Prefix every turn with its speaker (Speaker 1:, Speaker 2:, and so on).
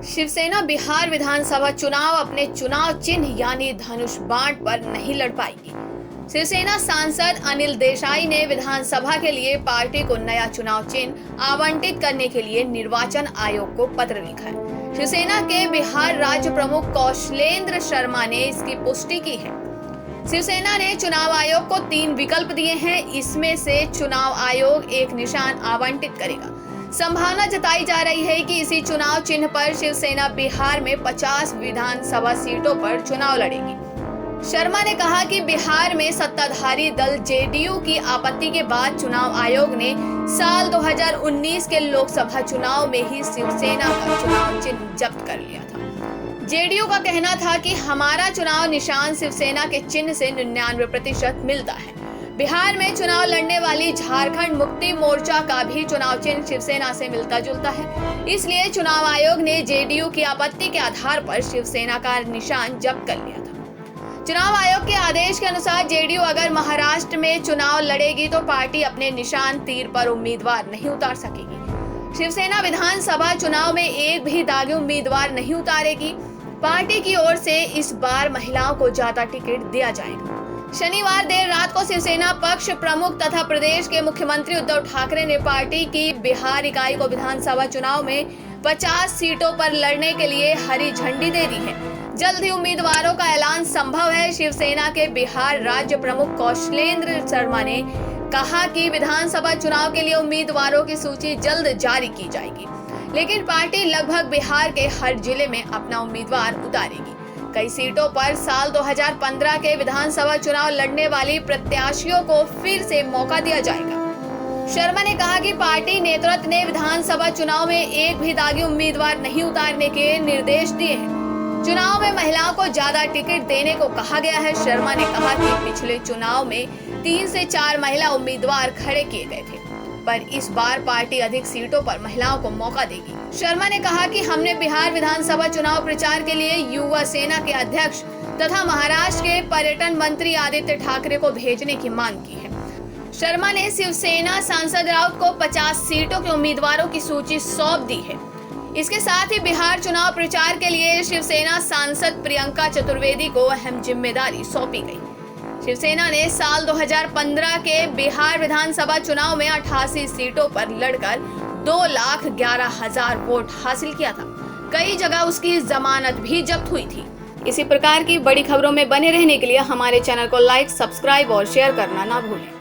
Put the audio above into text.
Speaker 1: शिवसेना बिहार विधानसभा चुनाव अपने चुनाव चिन्ह यानी धनुष बाण पर नहीं लड़ पाएगी। शिवसेना सांसद अनिल देसाई ने विधानसभा के लिए पार्टी को नया चुनाव चिन्ह आवंटित करने के लिए निर्वाचन आयोग को पत्र लिखा है। शिवसेना के बिहार राज्य प्रमुख कौशलेंद्र शर्मा ने इसकी पुष्टि की है। शिवसेना ने चुनाव आयोग को 3 विकल्प दिए हैं। इसमें से चुनाव आयोग एक निशान आवंटित करेगा। संभावना जताई जा रही है कि इसी चुनाव चिन्ह पर शिवसेना बिहार में 50 विधानसभा सीटों पर चुनाव लड़ेगी। शर्मा ने कहा कि बिहार में सत्ताधारी दल जेडीयू की आपत्ति के बाद चुनाव आयोग ने साल 2019 के लोकसभा चुनाव में ही शिवसेना का चुनाव चिन्ह जब्त कर लिया था। जेडीयू का कहना था कि हमारा चुनाव निशान शिवसेना के चिन्ह से 99% मिलता है। बिहार में चुनाव लड़ने वाली झारखंड मुक्ति मोर्चा का भी चुनाव चिन्ह शिवसेना से मिलता जुलता है। इसलिए चुनाव आयोग ने जेडीयू की आपत्ति के आधार पर शिवसेना का निशान जब्त कर लिया था। चुनाव आयोग के आदेश के अनुसार जेडीयू अगर महाराष्ट्र में चुनाव लड़ेगी तो पार्टी अपने निशान तीर पर उम्मीदवार नहीं उतार सकेगी। शिवसेना विधानसभा चुनाव में एक भी दागी उम्मीदवार नहीं उतारेगी। पार्टी की ओर से इस बार महिलाओं को ज्यादा टिकट दिया जाएगा। शनिवार देर रात को शिवसेना पक्ष प्रमुख तथा प्रदेश के मुख्यमंत्री उद्धव ठाकरे ने पार्टी की बिहार इकाई को विधानसभा चुनाव में 50 सीटों पर लड़ने के लिए हरी झंडी दे दी है। जल्द ही उम्मीदवारों का ऐलान संभव है। शिवसेना के बिहार राज्य प्रमुख कौशलेंद्र शर्मा ने कहा कि विधानसभा चुनाव के लिए उम्मीदवारों की सूची जल्द जारी की जाएगी, लेकिन पार्टी लगभग बिहार के हर जिले में अपना उम्मीदवार उतारेगी। कई सीटों पर साल 2015 के विधानसभा चुनाव लड़ने वाली प्रत्याशियों को फिर से मौका दिया जाएगा। शर्मा ने कहा कि पार्टी नेतृत्व ने विधानसभा चुनाव में एक भी दागी उम्मीदवार नहीं उतारने के निर्देश दिए हैं। चुनाव में महिलाओं को ज्यादा टिकट देने को कहा गया है। शर्मा ने कहा कि पिछले चुनाव में 3 से 4 महिला उम्मीदवार खड़े किए गए थे, पर इस बार पार्टी अधिक सीटों पर महिलाओं को मौका देगी। शर्मा ने कहा कि हमने बिहार विधानसभा चुनाव प्रचार के लिए युवा सेना के अध्यक्ष तथा महाराष्ट्र के पर्यटन मंत्री आदित्य ठाकरे को भेजने की मांग की है। शर्मा ने शिवसेना सांसद राउत को 50 सीटों के उम्मीदवारों की सूची सौंप दी है। इसके साथ ही बिहार चुनाव प्रचार के लिए शिवसेना सांसद प्रियंका चतुर्वेदी को अहम जिम्मेदारी सौंपी गई। शिवसेना ने साल 2015 के बिहार विधानसभा चुनाव में 88 सीटों पर लड़कर 2,11,000 वोट हासिल किया था। कई जगह उसकी जमानत भी जब्त हुई थी। इसी प्रकार की बड़ी खबरों में बने रहने के लिए हमारे चैनल को लाइक, सब्सक्राइब और शेयर करना ना भूलें।